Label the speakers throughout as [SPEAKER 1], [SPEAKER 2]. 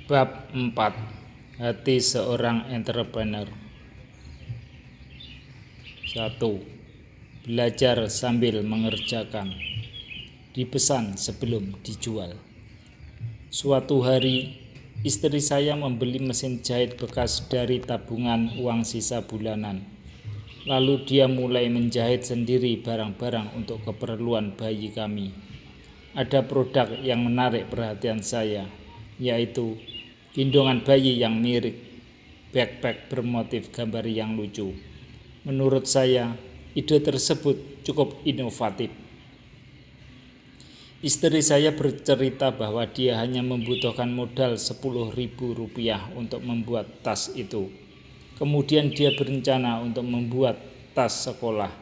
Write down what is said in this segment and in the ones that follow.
[SPEAKER 1] Bab 4. Hati seorang entrepreneur. 1. Belajar sambil mengerjakan. Dipesan sebelum dijual. Suatu hari, istri saya membeli mesin jahit bekas dari tabungan uang sisa bulanan. Lalu dia mulai menjahit sendiri barang-barang untuk keperluan bayi kami. Ada produk yang menarik perhatian saya, yaitu gendongan bayi yang mirip backpack bermotif gambar yang lucu. Menurut saya, ide tersebut cukup inovatif. Istri saya bercerita bahwa dia hanya membutuhkan modal Rp10.000 untuk membuat tas itu. Kemudian dia berencana untuk membuat tas sekolah.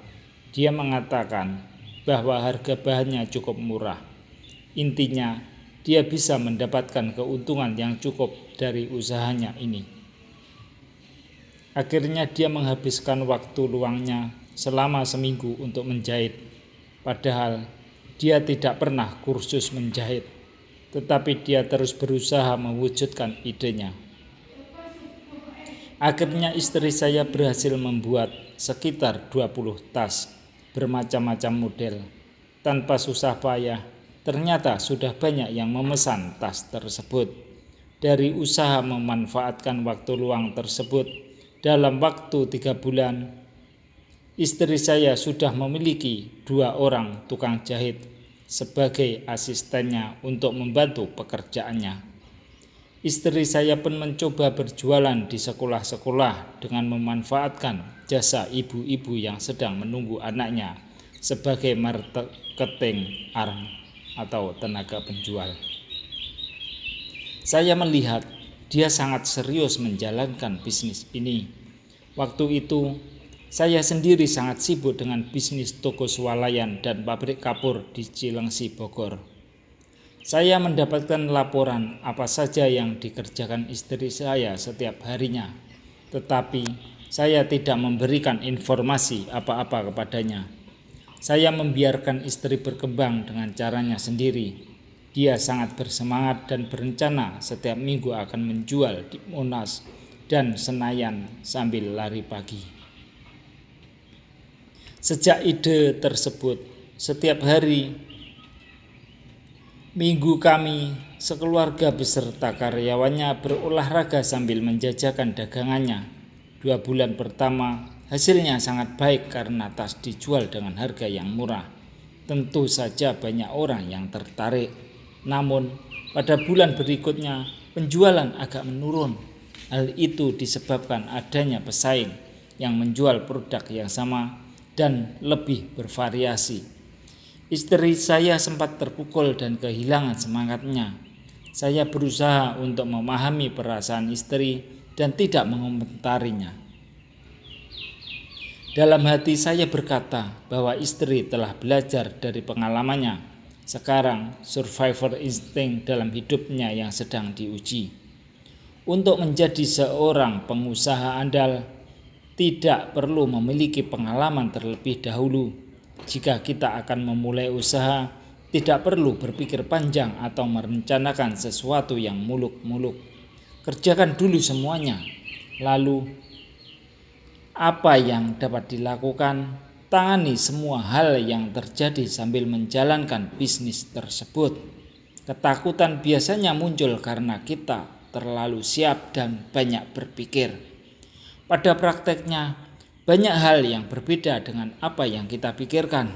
[SPEAKER 1] Dia mengatakan bahwa harga bahannya cukup murah. Intinya, dia bisa mendapatkan keuntungan yang cukup dari usahanya ini. Akhirnya dia menghabiskan waktu luangnya selama seminggu untuk menjahit. Padahal dia tidak pernah kursus menjahit, tetapi dia terus berusaha mewujudkan idenya. Akhirnya istri saya berhasil membuat sekitar 20 tas bermacam-macam model. Tanpa susah payah, ternyata sudah banyak yang memesan tas tersebut. Dari usaha memanfaatkan waktu luang tersebut, dalam waktu 3 bulan, istri saya sudah memiliki 2 orang tukang jahit sebagai asistennya untuk membantu pekerjaannya. Istri saya pun mencoba berjualan di sekolah-sekolah dengan memanfaatkan jasa ibu-ibu yang sedang menunggu anaknya sebagai marketing arm atau tenaga penjual. Saya melihat dia sangat serius menjalankan bisnis ini. Waktu itu, saya sendiri sangat sibuk dengan bisnis toko swalayan dan pabrik kapur di Cilengsi, Bogor. Saya mendapatkan laporan apa saja yang dikerjakan istri saya setiap harinya, tetapi saya tidak memberikan informasi apa-apa kepadanya. Saya membiarkan istri berkembang dengan caranya sendiri. Dia sangat bersemangat dan berencana setiap minggu akan menjual di Monas dan Senayan sambil lari pagi. Sejak ide tersebut, setiap hari Minggu kami sekeluarga beserta karyawannya berolahraga sambil menjajakan dagangannya. 2 bulan pertama hasilnya sangat baik karena tas dijual dengan harga yang murah. Tentu saja banyak orang yang tertarik. Namun pada bulan berikutnya penjualan agak menurun. Hal itu disebabkan adanya pesaing yang menjual produk yang sama dan lebih bervariasi. Istri saya sempat terpukul dan kehilangan semangatnya. Saya berusaha untuk memahami perasaan istri dan tidak mengomentarinya. Dalam hati saya berkata bahwa istri telah belajar dari pengalamannya. Sekarang survivor insting dalam hidupnya yang sedang diuji. Untuk menjadi seorang pengusaha andal, tidak perlu memiliki pengalaman terlebih dahulu. Jika kita akan memulai usaha, tidak perlu berpikir panjang atau merencanakan sesuatu yang muluk-muluk. Kerjakan dulu semuanya. Lalu apa yang dapat dilakukan? Tangani semua hal yang terjadi sambil menjalankan bisnis tersebut. Ketakutan biasanya muncul karena kita terlalu siap dan banyak berpikir. Pada prakteknya, banyak hal yang berbeda dengan apa yang kita pikirkan.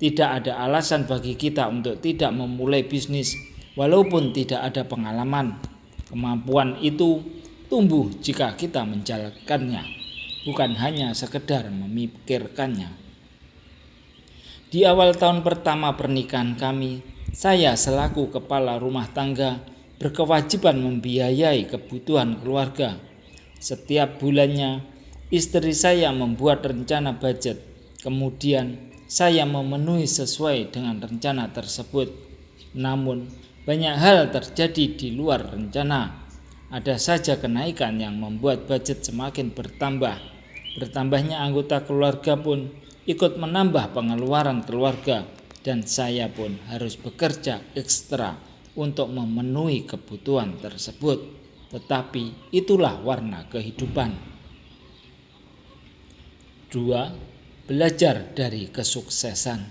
[SPEAKER 1] Tidak ada alasan bagi kita untuk tidak memulai bisnis walaupun tidak ada pengalaman. Kemampuan itu tumbuh jika kita menjalankannya, bukan hanya sekedar memikirkannya. Di awal tahun pertama pernikahan kami, saya selaku kepala rumah tangga berkewajiban membiayai kebutuhan keluarga. Setiap bulannya, istri saya membuat rencana budget. Kemudian saya memenuhi sesuai dengan rencana tersebut. Namun, banyak hal terjadi di luar rencana. Ada saja kenaikan yang membuat budget semakin bertambah. Bertambahnya anggota keluarga pun ikut menambah pengeluaran keluarga dan saya pun harus bekerja ekstra untuk memenuhi kebutuhan tersebut, tetapi itulah warna kehidupan. 2. Belajar dari kesuksesan.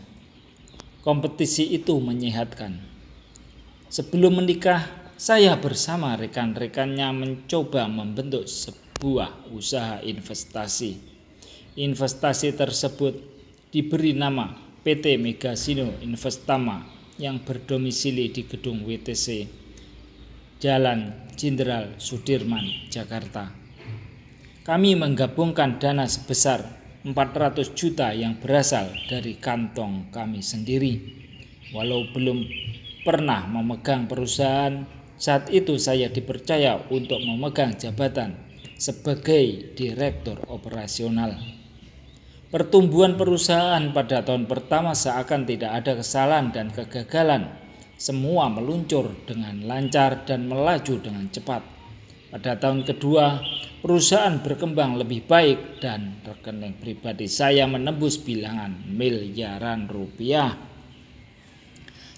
[SPEAKER 1] Kompetisi itu menyehatkan. Sebelum menikah, saya bersama rekan-rekannya mencoba membentuk sebuah usaha investasi. Investasi tersebut diberi nama PT Megasino Investama yang berdomisili di gedung WTC, Jalan Jenderal Sudirman, Jakarta. Kami menggabungkan dana sebesar 400 juta yang berasal dari kantong kami sendiri. Walau belum pernah memegang perusahaan, saat itu saya dipercaya untuk memegang jabatan sebagai direktur operasional. Pertumbuhan perusahaan pada tahun pertama seakan tidak ada kesalahan dan kegagalan. Semua meluncur dengan lancar dan melaju dengan cepat. Pada tahun kedua, perusahaan berkembang lebih baik dan rekening pribadi saya menembus bilangan miliaran rupiah.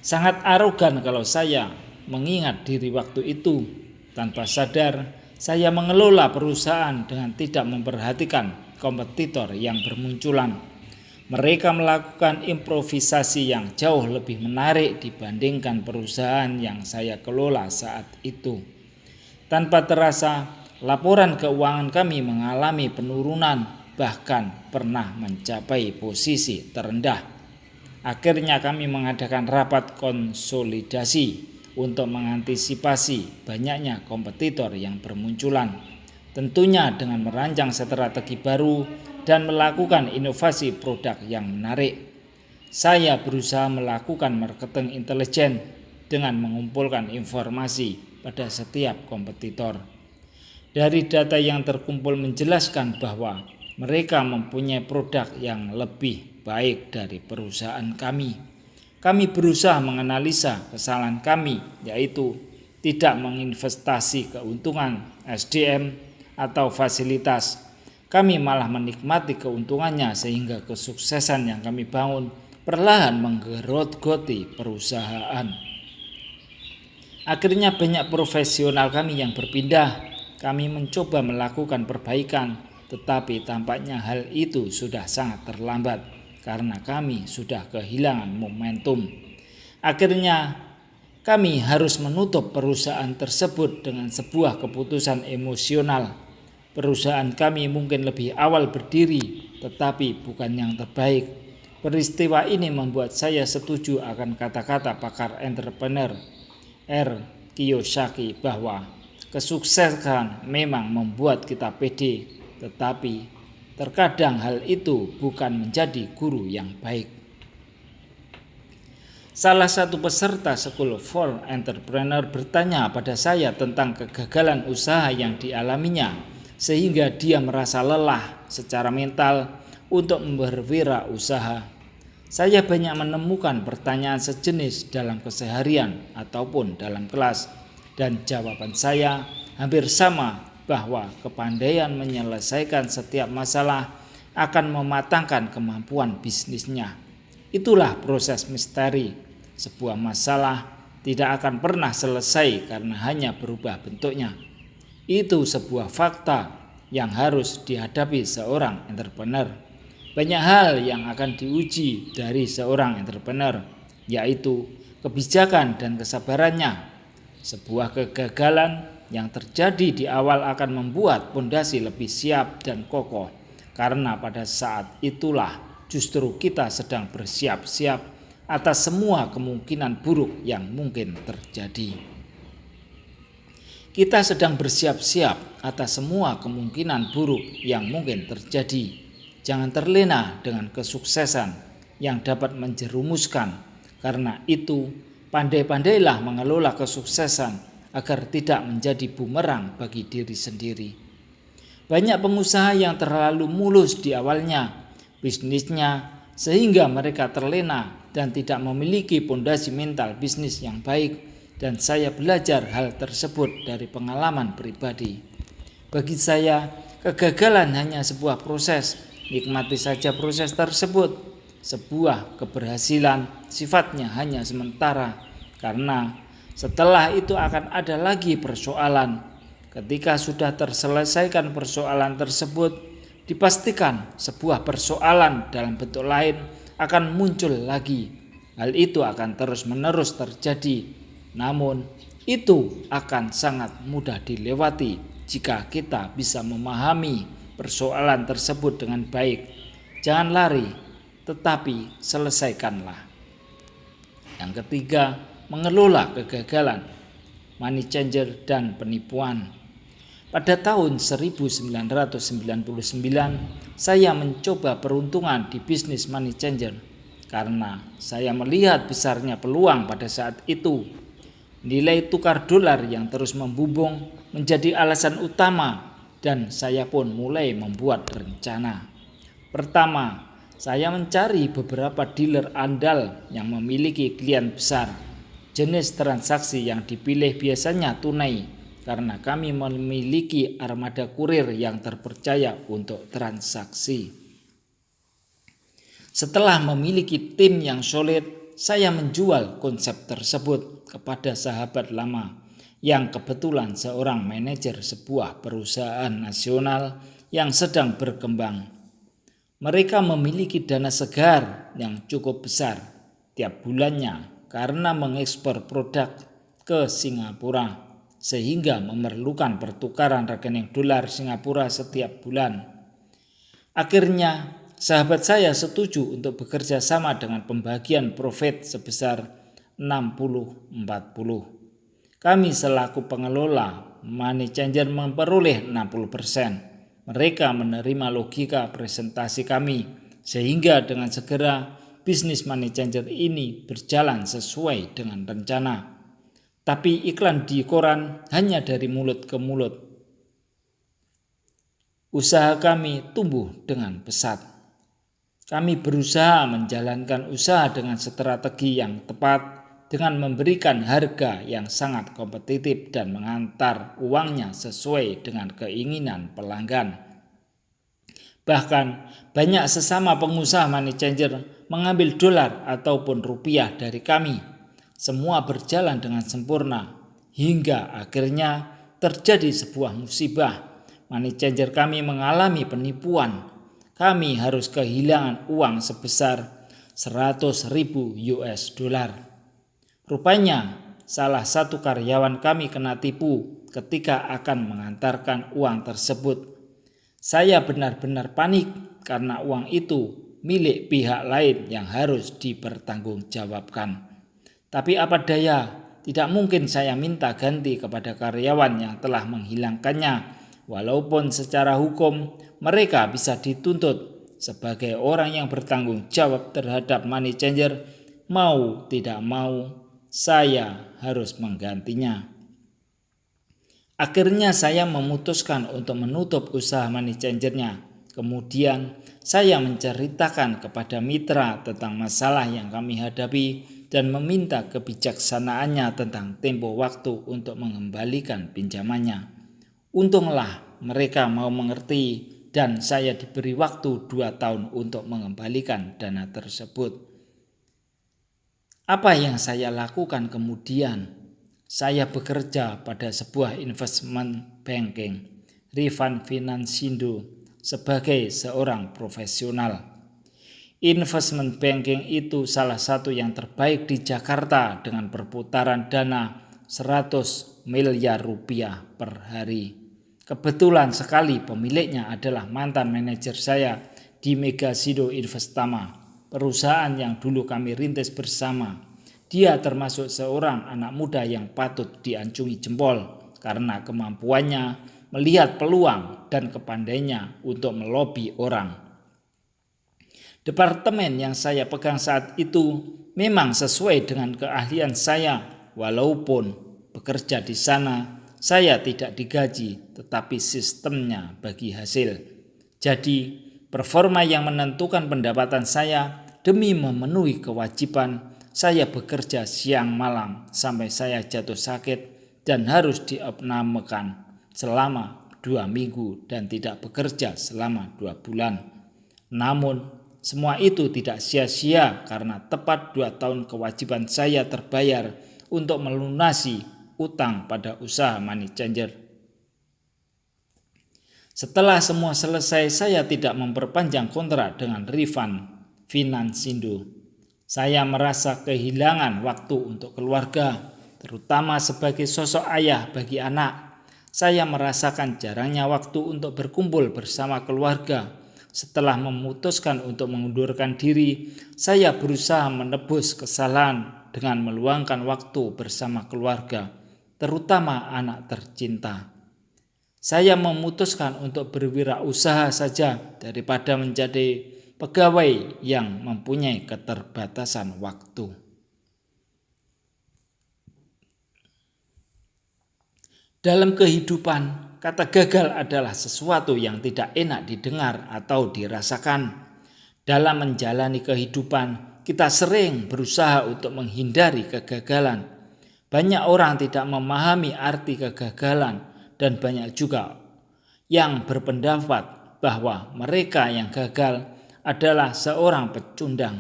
[SPEAKER 1] Sangat arogan kalau saya mengingat diri waktu itu. Tanpa sadar, saya mengelola perusahaan dengan tidak memperhatikan kompetitor yang bermunculan. Mereka melakukan improvisasi yang jauh lebih menarik dibandingkan perusahaan yang saya kelola saat itu. Tanpa terasa, laporan keuangan kami mengalami penurunan, bahkan pernah mencapai posisi terendah. Akhirnya kami mengadakan rapat konsolidasi untuk mengantisipasi banyaknya kompetitor yang bermunculan. Tentunya dengan merancang strategi baru dan melakukan inovasi produk yang menarik. Saya berusaha melakukan marketing intelijen dengan mengumpulkan informasi pada setiap kompetitor. Dari data yang terkumpul menjelaskan bahwa mereka mempunyai produk yang lebih baik dari perusahaan kami. Kami berusaha menganalisa kesalahan kami, yaitu tidak menginvestasi keuntungan SDM atau fasilitas. Kami malah menikmati keuntungannya sehingga kesuksesan yang kami bangun perlahan menggerogoti perusahaan. Akhirnya banyak profesional kami yang berpindah. Kami mencoba melakukan perbaikan, tetapi tampaknya hal itu sudah sangat terlambat karena kami sudah kehilangan momentum. Akhirnya kami harus menutup perusahaan tersebut dengan sebuah keputusan emosional. Perusahaan kami mungkin lebih awal berdiri, tetapi bukan yang terbaik. Peristiwa ini membuat saya setuju akan kata-kata pakar entrepreneur R. Kiyosaki bahwa kesuksesan memang membuat kita pede, tetapi terkadang hal itu bukan menjadi guru yang baik. Salah satu peserta School for Entrepreneur bertanya pada saya tentang kegagalan usaha yang dialaminya, sehingga dia merasa lelah secara mental untuk berwirausaha. Saya banyak menemukan pertanyaan sejenis dalam keseharian ataupun dalam kelas, dan jawaban saya hampir sama, bahwa kepandaian menyelesaikan setiap masalah akan mematangkan kemampuan bisnisnya. Itulah proses misteri. Sebuah masalah tidak akan pernah selesai karena hanya berubah bentuknya. Itu sebuah fakta yang harus dihadapi seorang entrepreneur. Banyak hal yang akan diuji dari seorang entrepreneur, yaitu kebijakan dan kesabarannya. Sebuah kegagalan yang terjadi di awal akan membuat pondasi lebih siap dan kokoh, karena pada saat itulah justru kita sedang bersiap-siap atas semua kemungkinan buruk yang mungkin terjadi. Kita sedang bersiap-siap atas semua kemungkinan buruk yang mungkin terjadi. Jangan terlena dengan kesuksesan yang dapat menjerumuskan. Karena itu, pandai-pandailah mengelola kesuksesan agar tidak menjadi bumerang bagi diri sendiri. Banyak pengusaha yang terlalu mulus di awalnya bisnisnya sehingga mereka terlena dan tidak memiliki pondasi mental bisnis yang baik. Dan saya belajar hal tersebut dari pengalaman pribadi. Bagi saya, kegagalan hanya sebuah proses. Nikmati saja proses tersebut. Sebuah keberhasilan sifatnya hanya sementara, karena Setelah itu akan ada lagi persoalan. Ketika sudah terselesaikan persoalan tersebut, dipastikan sebuah persoalan dalam bentuk lain akan muncul lagi. Hal itu akan terus-menerus terjadi. Namun, itu akan sangat mudah dilewati jika kita bisa memahami persoalan tersebut dengan baik. Jangan lari, tetapi selesaikanlah. Yang ketiga, mengelola kegagalan, money changer dan penipuan. Pada tahun 1999, saya mencoba peruntungan di bisnis money changer karena saya melihat besarnya peluang pada saat itu. Nilai tukar dolar yang terus membumbung menjadi alasan utama dan saya pun mulai membuat rencana. Pertama, saya mencari beberapa dealer andal yang memiliki klien besar. Jenis transaksi yang dipilih biasanya tunai karena kami memiliki armada kurir yang terpercaya untuk transaksi. Setelah memiliki tim yang solid, saya menjual konsep tersebut kepada sahabat lama yang kebetulan seorang manajer sebuah perusahaan nasional yang sedang berkembang. Mereka memiliki dana segar yang cukup besar tiap bulannya karena mengekspor produk ke Singapura, sehingga memerlukan pertukaran rekening dolar Singapura setiap bulan. Akhirnya, sahabat saya setuju untuk bekerja sama dengan pembagian profit sebesar 60-40. Kami selaku pengelola money changer memperoleh 60%. Mereka menerima logika presentasi kami, sehingga dengan segera bisnis money changer ini berjalan sesuai dengan rencana. Tapi iklan di koran hanya dari mulut ke mulut. Usaha kami tumbuh dengan pesat. Kami berusaha menjalankan usaha dengan strategi yang tepat dengan memberikan harga yang sangat kompetitif dan mengantar uangnya sesuai dengan keinginan pelanggan. Bahkan banyak sesama pengusaha money changer mengambil dolar ataupun rupiah dari kami. Semua berjalan dengan sempurna hingga akhirnya terjadi sebuah musibah. Money changer kami mengalami penipuan. Kami harus kehilangan uang sebesar 100.000 US dollar. Rupanya salah satu karyawan kami kena tipu ketika akan mengantarkan uang tersebut. Saya benar-benar panik karena uang itu milik pihak lain yang harus dipertanggungjawabkan. Tapi apa daya, tidak mungkin saya minta ganti kepada karyawan yang telah menghilangkannya, walaupun secara hukum mereka bisa dituntut sebagai orang yang bertanggung jawab terhadap money changer. Mau tidak mau, saya harus menggantinya. Akhirnya saya memutuskan untuk menutup usaha money changernya. Kemudian saya menceritakan kepada mitra tentang masalah yang kami hadapi dan meminta kebijaksanaannya tentang tempo waktu untuk mengembalikan pinjamannya. Untunglah mereka mau mengerti dan saya diberi waktu 2 tahun untuk mengembalikan dana tersebut. Apa yang saya lakukan kemudian? Saya bekerja pada sebuah investment banking, Rifan Finansindo, sebagai seorang profesional. Investment banking itu salah satu yang terbaik di Jakarta dengan perputaran dana 100 miliar rupiah per hari. Kebetulan sekali pemiliknya adalah mantan manajer saya di Megasido Investama, perusahaan yang dulu kami rintis bersama. Dia termasuk seorang anak muda yang patut diacungi jempol karena kemampuannya melihat peluang dan kepandainya untuk melobi orang. Departemen yang saya pegang saat itu memang sesuai dengan keahlian saya, walaupun bekerja di sana saya tidak digaji, tetapi sistemnya bagi hasil. Jadi performa yang menentukan pendapatan saya. Demi memenuhi kewajiban, saya bekerja siang malam sampai saya jatuh sakit dan harus diopnamekan selama 2 minggu dan tidak bekerja selama 2 bulan. Namun semua itu tidak sia-sia karena tepat 2 tahun kewajiban saya terbayar untuk melunasi utang pada usaha money changer. Setelah semua selesai, saya tidak memperpanjang kontrak dengan Rifan Finansindo. Saya merasa kehilangan waktu untuk keluarga, terutama sebagai sosok ayah bagi anak. Saya merasakan jarangnya waktu untuk berkumpul bersama keluarga. Setelah memutuskan untuk mengundurkan diri, saya berusaha menebus kesalahan dengan meluangkan waktu bersama keluarga, terutama anak tercinta. Saya memutuskan untuk berwirausaha saja daripada menjadi pegawai yang mempunyai keterbatasan waktu. Dalam kehidupan, kata gagal adalah sesuatu yang tidak enak didengar atau dirasakan. Dalam menjalani kehidupan, kita sering berusaha untuk menghindari kegagalan. Banyak orang tidak memahami arti kegagalan, dan banyak juga yang berpendapat bahwa mereka yang gagal adalah seorang pecundang.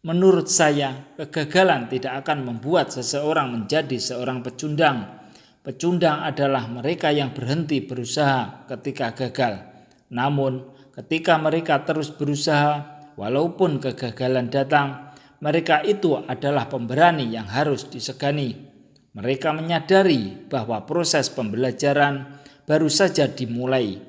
[SPEAKER 1] Menurut saya, kegagalan tidak akan membuat seseorang menjadi seorang pecundang. Pecundang adalah mereka yang berhenti berusaha ketika gagal. Namun, ketika mereka terus berusaha, walaupun kegagalan datang, mereka itu adalah pemberani yang harus disegani. Mereka menyadari bahwa proses pembelajaran baru saja dimulai.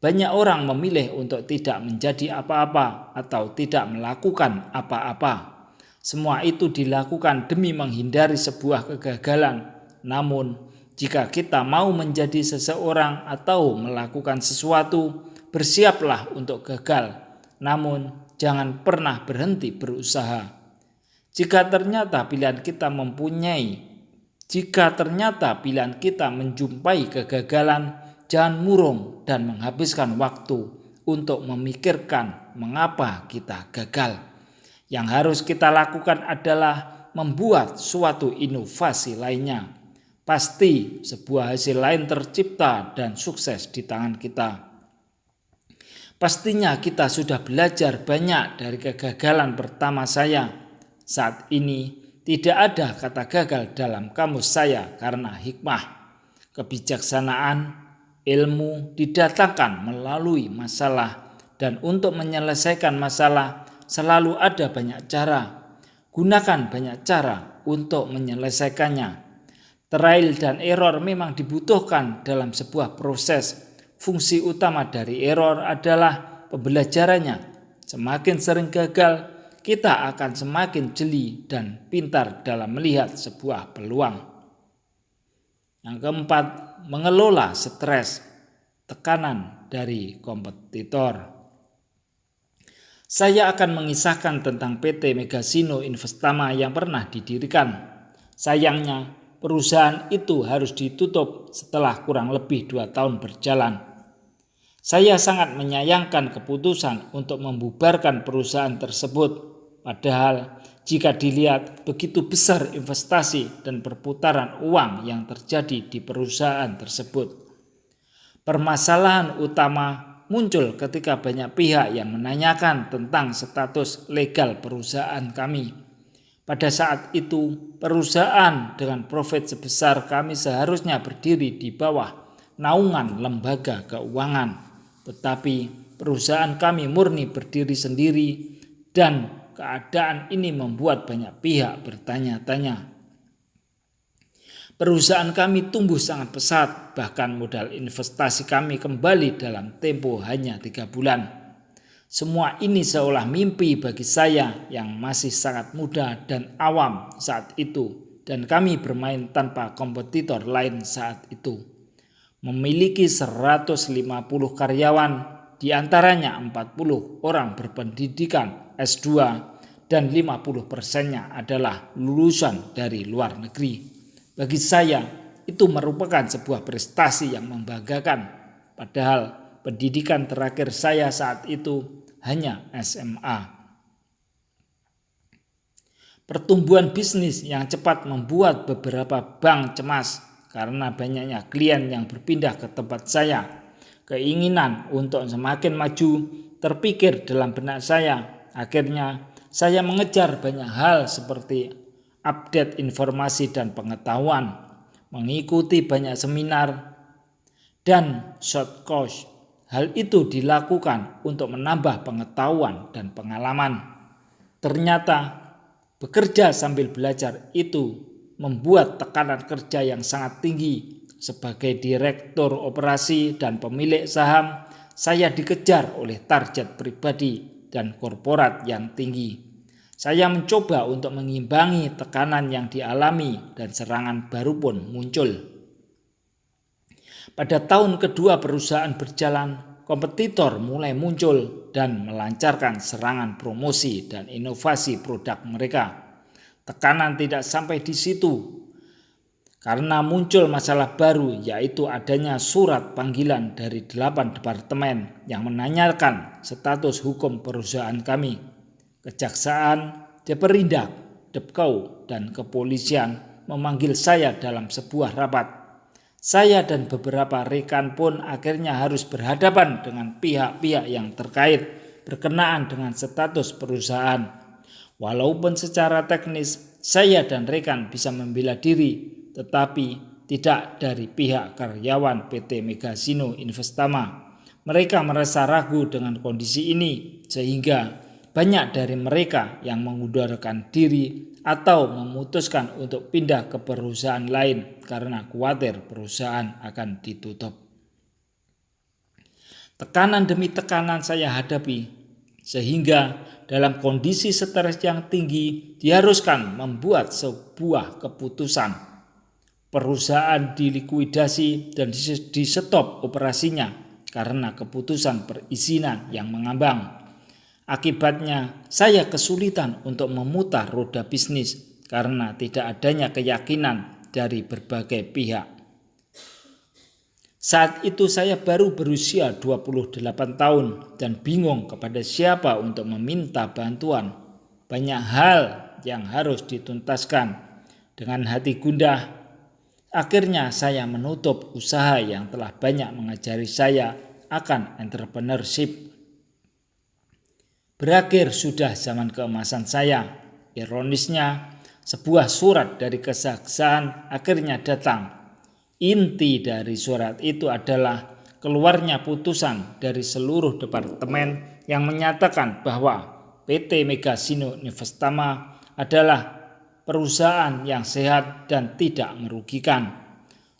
[SPEAKER 1] Banyak orang memilih untuk tidak menjadi apa-apa atau tidak melakukan apa-apa. Semua itu dilakukan demi menghindari sebuah kegagalan. Namun, jika kita mau menjadi seseorang atau melakukan sesuatu, bersiaplah untuk gagal. Namun, jangan pernah berhenti berusaha. Jika ternyata pilihan kita menjumpai kegagalan, jangan murung dan menghabiskan waktu untuk memikirkan mengapa kita gagal. Yang harus kita lakukan adalah membuat suatu inovasi lainnya. Pasti sebuah hasil lain tercipta dan sukses di tangan kita. Pastinya kita sudah belajar banyak dari kegagalan pertama saya. Saat ini tidak ada kata gagal dalam kamus saya karena hikmah. Kebijaksanaan, ilmu didatangkan melalui masalah, dan untuk menyelesaikan masalah selalu ada banyak cara. Gunakan banyak cara untuk menyelesaikannya. Trial dan error memang dibutuhkan dalam sebuah proses. Fungsi utama dari error adalah pembelajarannya. Semakin sering gagal, kita akan semakin jeli dan pintar dalam melihat sebuah peluang. Yang keempat, mengelola stres, tekanan dari kompetitor. Saya akan mengisahkan tentang PT Megasino Investama yang pernah didirikan. Sayangnya, perusahaan itu harus ditutup setelah kurang lebih 2 tahun berjalan. Saya sangat menyayangkan keputusan untuk membubarkan perusahaan tersebut. Padahal jika dilihat begitu besar investasi dan perputaran uang yang terjadi di perusahaan tersebut. Permasalahan utama muncul ketika banyak pihak yang menanyakan tentang status legal perusahaan kami. Pada saat itu, perusahaan dengan profit sebesar kami seharusnya berdiri di bawah naungan lembaga keuangan. Tetapi perusahaan kami murni berdiri sendiri, dan keadaan ini membuat banyak pihak bertanya-tanya. Perusahaan kami tumbuh sangat pesat, bahkan modal investasi kami kembali dalam tempo hanya 3 bulan. Semua ini seolah mimpi bagi saya yang masih sangat muda dan awam saat itu, dan kami bermain tanpa kompetitor lain saat itu. Memiliki 150 karyawan, diantaranya 40 orang berpendidikan S2 dan 50%-nya adalah lulusan dari luar negeri. Bagi saya, itu merupakan sebuah prestasi yang membanggakan. Padahal pendidikan terakhir saya saat itu hanya SMA. Pertumbuhan bisnis yang cepat membuat beberapa bank cemas karena banyaknya klien yang berpindah ke tempat saya. Keinginan untuk semakin maju terpikir dalam benak saya. Akhirnya saya mengejar banyak hal seperti update informasi dan pengetahuan, mengikuti banyak seminar, dan short course. Hal itu dilakukan untuk menambah pengetahuan dan pengalaman. Ternyata bekerja sambil belajar itu membuat tekanan kerja yang sangat tinggi. Sebagai direktur operasi dan pemilik saham, saya dikejar oleh target pribadi dan korporat yang tinggi. Saya mencoba untuk mengimbangi tekanan yang dialami dan serangan baru pun muncul. Pada tahun kedua perusahaan berjalan, kompetitor mulai muncul dan melancarkan serangan promosi dan inovasi produk mereka. Tekanan tidak sampai di situ, karena muncul masalah baru, yaitu adanya surat panggilan dari 8 departemen yang menanyakan status hukum perusahaan kami. Kejaksaan, Deperindak, Depkau, dan kepolisian memanggil saya dalam sebuah rapat. Saya dan beberapa rekan pun akhirnya harus berhadapan dengan pihak-pihak yang terkait berkenaan dengan status perusahaan. Walaupun secara teknis saya dan rekan bisa membela diri, tetapi tidak dari pihak karyawan PT Megasino Investama. Mereka merasa ragu dengan kondisi ini, sehingga banyak dari mereka yang mengundurkan diri atau memutuskan untuk pindah ke perusahaan lain karena khawatir perusahaan akan ditutup. Tekanan demi tekanan saya hadapi, sehingga dalam kondisi stres yang tinggi diharuskan membuat sebuah keputusan. Perusahaan dilikuidasi dan di-stop operasinya karena keputusan perizinan yang mengambang. Akibatnya saya kesulitan untuk memutar roda bisnis karena tidak adanya keyakinan dari berbagai pihak. Saat itu saya baru berusia 28 tahun dan bingung kepada siapa untuk meminta bantuan. Banyak hal yang harus dituntaskan. Dengan hati gundah, akhirnya saya menutup usaha yang telah banyak mengajari saya akan entrepreneurship. Berakhir sudah zaman keemasan saya. Ironisnya, sebuah surat dari kejaksaan akhirnya datang. Inti dari surat itu adalah keluarnya putusan dari seluruh departemen yang menyatakan bahwa PT Megasino Investama adalah perusahaan yang sehat dan tidak merugikan.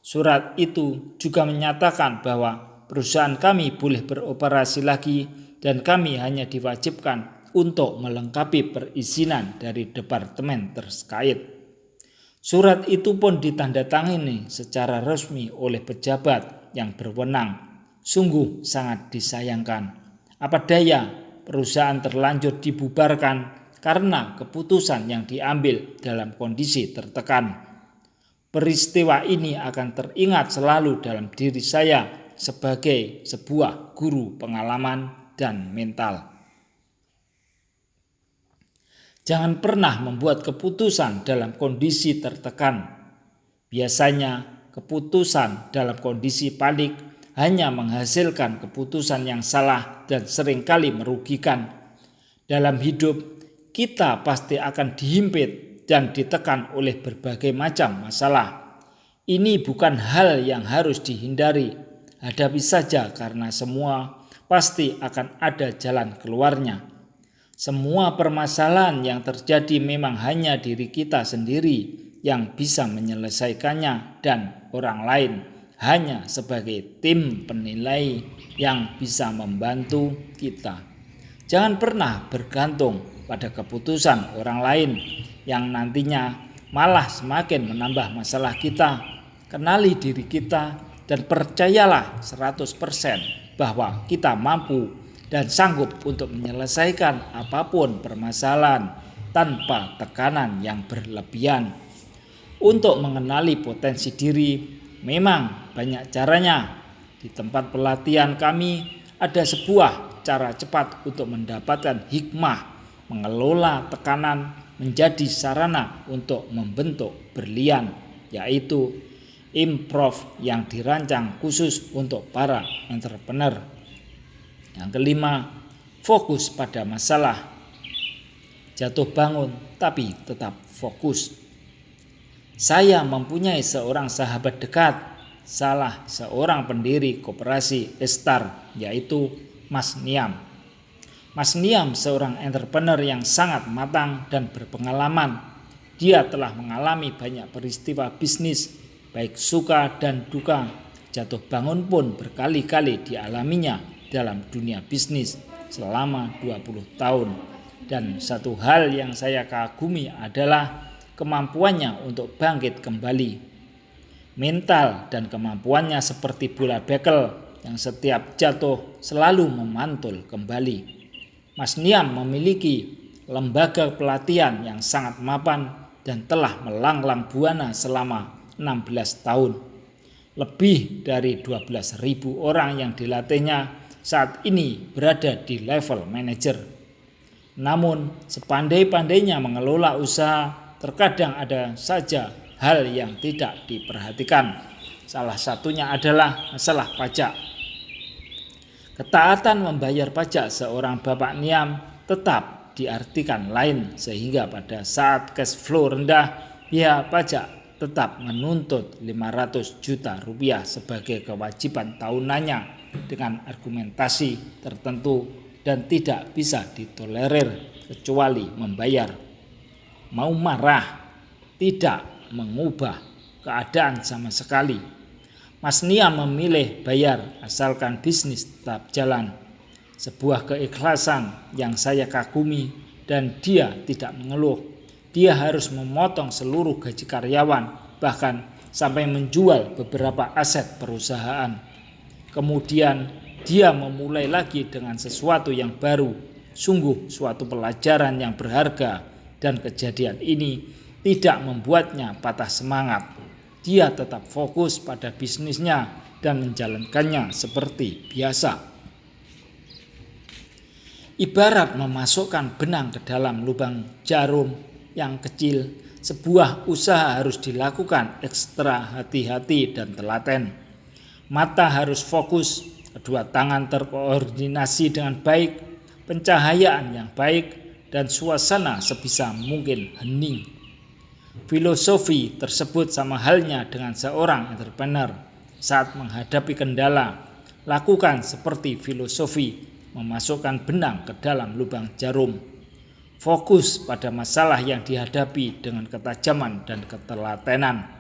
[SPEAKER 1] Surat itu juga menyatakan bahwa perusahaan kami boleh beroperasi lagi dan kami hanya diwajibkan untuk melengkapi perizinan dari departemen terkait. Surat itu pun ditandatangani secara resmi oleh pejabat yang berwenang. Sungguh sangat disayangkan. Apa daya, perusahaan terlanjur dibubarkan karena keputusan yang diambil dalam kondisi tertekan. Peristiwa ini akan teringat selalu dalam diri saya sebagai sebuah guru pengalaman dan mental. Jangan pernah membuat keputusan dalam kondisi tertekan. Biasanya keputusan dalam kondisi panik hanya menghasilkan keputusan yang salah dan seringkali merugikan. Dalam hidup, kita pasti akan dihimpit dan ditekan oleh berbagai macam masalah. Ini bukan hal yang harus dihindari. Hadapi saja karena semua pasti akan ada jalan keluarnya. Semua permasalahan yang terjadi memang hanya diri kita sendiri yang bisa menyelesaikannya dan orang lain hanya sebagai tim penilai yang bisa membantu kita. Jangan pernah bergantung pada keputusan orang lain yang nantinya malah semakin menambah masalah kita. Kenali diri kita dan percayalah 100% bahwa kita mampu dan sanggup untuk menyelesaikan apapun permasalahan tanpa tekanan yang berlebihan. Untuk mengenali potensi diri memang banyak caranya. Di tempat pelatihan kami ada sebuah cara cepat untuk mendapatkan hikmah mengelola tekanan menjadi sarana untuk membentuk berlian, yaitu improv yang dirancang khusus untuk para entrepreneur. Yang kelima, fokus pada masalah. Jatuh bangun tapi tetap fokus. Saya mempunyai seorang sahabat dekat, salah seorang pendiri koperasi Estar, yaitu Mas Niam. Mas Niam seorang entrepreneur yang sangat matang dan berpengalaman. Dia telah mengalami banyak peristiwa bisnis, baik suka dan duka. Jatuh bangun pun berkali-kali dialaminya dalam dunia bisnis selama 20 tahun. Dan satu hal yang saya kagumi adalah kemampuannya untuk bangkit kembali. Mental dan kemampuannya seperti bola bekel yang setiap jatuh selalu memantul kembali. Mas Niam memiliki lembaga pelatihan yang sangat mapan dan telah melanglang buana selama 16 tahun. Lebih dari 12.000 orang yang dilatihnya saat ini berada di level manajer. Namun sepandai-pandainya mengelola usaha, terkadang ada saja hal yang tidak diperhatikan. Salah satunya adalah masalah pajak. Ketaatan membayar pajak seorang Bapak Niam tetap diartikan lain, sehingga pada saat cash flow rendah, pihak pajak tetap menuntut 500 juta rupiah sebagai kewajiban tahunannya dengan argumentasi tertentu dan tidak bisa ditolerir kecuali membayar. Mau marah, tidak mengubah keadaan sama sekali. Mas Niam memilih bayar asalkan bisnis tetap jalan. Sebuah keikhlasan yang saya kagumi, dan dia tidak mengeluh. Dia harus memotong seluruh gaji karyawan, bahkan sampai menjual beberapa aset perusahaan. Kemudian dia memulai lagi dengan sesuatu yang baru. Sungguh suatu pelajaran yang berharga, dan kejadian ini tidak membuatnya patah semangat. Dia tetap fokus pada bisnisnya dan menjalankannya seperti biasa. Ibarat memasukkan benang ke dalam lubang jarum yang kecil, sebuah usaha harus dilakukan ekstra hati-hati dan telaten. Mata harus fokus, kedua tangan terkoordinasi dengan baik, pencahayaan yang baik, dan suasana sebisa mungkin hening. Filosofi tersebut sama halnya dengan seorang entrepreneur. Saat menghadapi kendala, lakukan seperti filosofi memasukkan benang ke dalam lubang jarum. Fokus pada masalah yang dihadapi dengan ketajaman dan ketelatenan.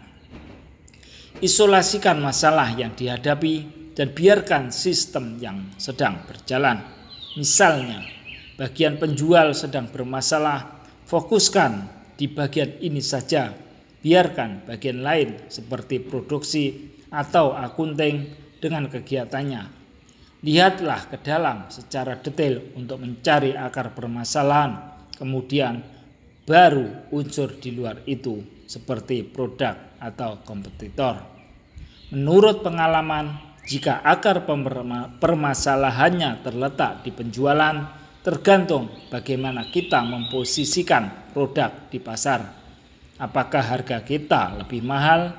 [SPEAKER 1] Isolasikan masalah yang dihadapi dan biarkan sistem yang sedang berjalan. Misalnya, bagian penjual sedang bermasalah, fokuskan di bagian ini saja. Biarkan bagian lain seperti produksi atau akunting dengan kegiatannya. Lihatlah ke dalam secara detail untuk mencari akar permasalahan. Kemudian baru unsur di luar itu seperti produk atau kompetitor. Menurut pengalaman, jika akar permasalahannya terletak di penjualan, tergantung bagaimana kita memposisikan produk di pasar. Apakah harga kita lebih mahal?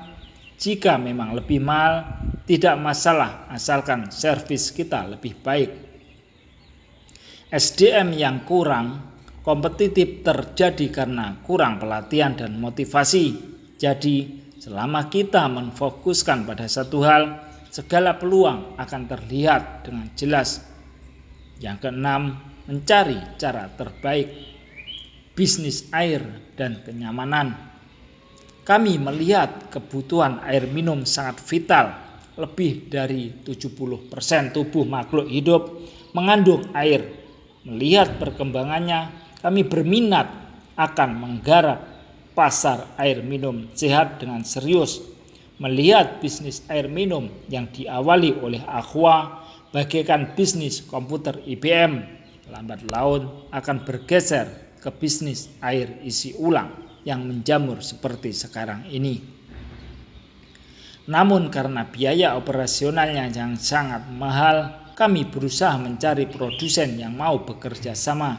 [SPEAKER 1] Jika memang lebih mahal, tidak masalah asalkan servis kita lebih baik. SDM yang kurang kompetitif terjadi karena kurang pelatihan dan motivasi. Jadi, selama kita memfokuskan pada satu hal, segala peluang akan terlihat dengan jelas. Yang keenam, mencari cara terbaik. Bisnis air dan kenyamanan. Kami melihat kebutuhan air minum sangat vital. Lebih dari 70% tubuh makhluk hidup mengandung air. Melihat perkembangannya, kami berminat akan menggarap pasar air minum sehat dengan serius. Melihat bisnis air minum yang diawali oleh Aqua bagaikan bisnis komputer IBM, lambat laun akan bergeser ke bisnis air isi ulang yang menjamur seperti sekarang ini. Namun karena biaya operasionalnya yang sangat mahal, kami berusaha mencari produsen yang mau bekerja sama.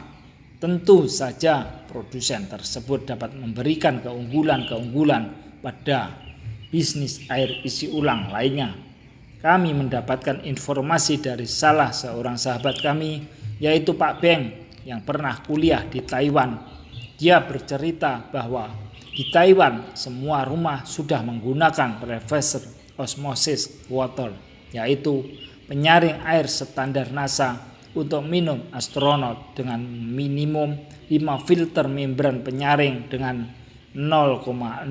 [SPEAKER 1] Tentu saja produsen tersebut dapat memberikan keunggulan-keunggulan pada bisnis air isi ulang lainnya. Kami mendapatkan informasi dari salah seorang sahabat kami, yaitu Pak Beng yang pernah kuliah di Taiwan. Dia bercerita bahwa Di Taiwan, semua rumah sudah menggunakan reverse osmosis water, yaitu penyaring air standar NASA untuk minum astronot dengan minimum 5 filter membran penyaring dengan 0,0001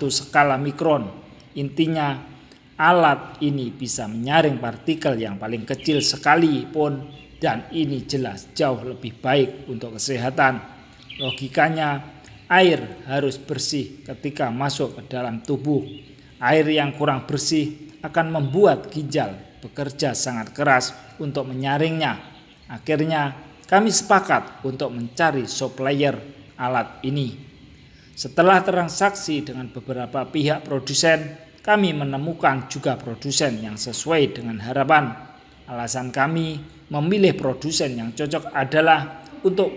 [SPEAKER 1] skala mikron. Intinya, alat ini bisa menyaring partikel yang paling kecil sekalipun, dan ini jelas jauh lebih baik untuk kesehatan. Logikanya, air harus bersih ketika masuk ke dalam tubuh. Air yang kurang bersih akan membuat ginjal bekerja sangat keras untuk menyaringnya. Akhirnya, kami sepakat untuk mencari supplier alat ini. Setelah transaksi dengan beberapa pihak produsen, kami menemukan juga produsen yang sesuai dengan harapan. Alasan kami memilih produsen yang cocok adalah untuk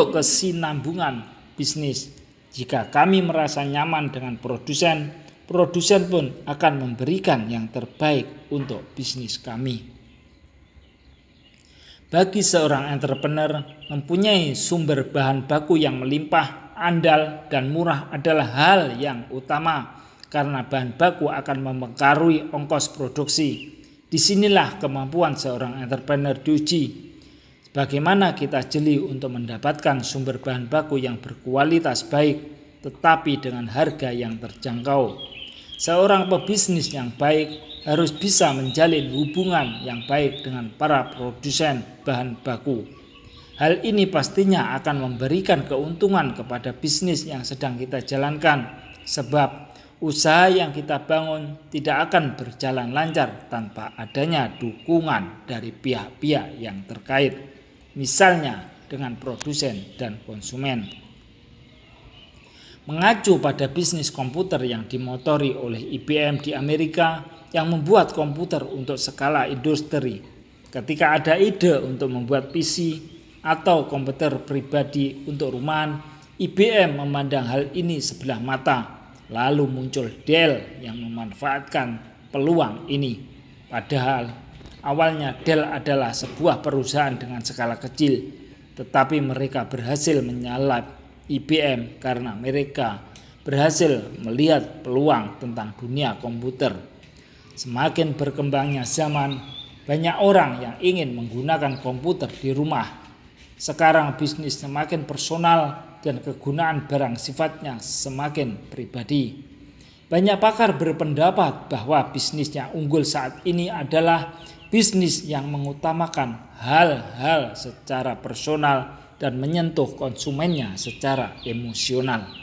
[SPEAKER 1] kesinambungan bisnis. Jika kami merasa nyaman dengan produsen pun akan memberikan yang terbaik untuk bisnis kami. Bagi seorang entrepreneur, mempunyai sumber bahan baku yang melimpah, andal, dan murah adalah hal yang utama karena bahan baku akan mempengaruhi ongkos produksi. Disinilah kemampuan seorang entrepreneur diuji. Bagaimana kita jeli untuk mendapatkan sumber bahan baku yang berkualitas baik, tetapi dengan harga yang terjangkau. Seorang pebisnis yang baik harus bisa menjalin hubungan yang baik dengan para produsen bahan baku. Hal ini pastinya akan memberikan keuntungan kepada bisnis yang sedang kita jalankan, sebab usaha yang kita bangun tidak akan berjalan lancar tanpa adanya dukungan dari pihak-pihak yang terkait, misalnya dengan produsen dan konsumen. Mengacu pada bisnis komputer yang dimotori oleh IBM di Amerika yang membuat komputer untuk skala industri. Ketika ada ide untuk membuat PC atau komputer pribadi untuk rumahan, IBM memandang hal ini sebelah mata. Lalu muncul Dell yang memanfaatkan peluang ini. Padahal awalnya Dell adalah sebuah perusahaan dengan skala kecil, tetapi mereka berhasil menyalip IBM karena mereka berhasil melihat peluang tentang dunia komputer. Semakin berkembangnya zaman, banyak orang yang ingin menggunakan komputer di rumah. Sekarang bisnis semakin personal dan kegunaan barang sifatnya semakin pribadi. Banyak pakar berpendapat bahwa bisnis yang unggul saat ini adalah bisnis yang mengutamakan hal-hal secara personal dan menyentuh konsumennya secara emosional.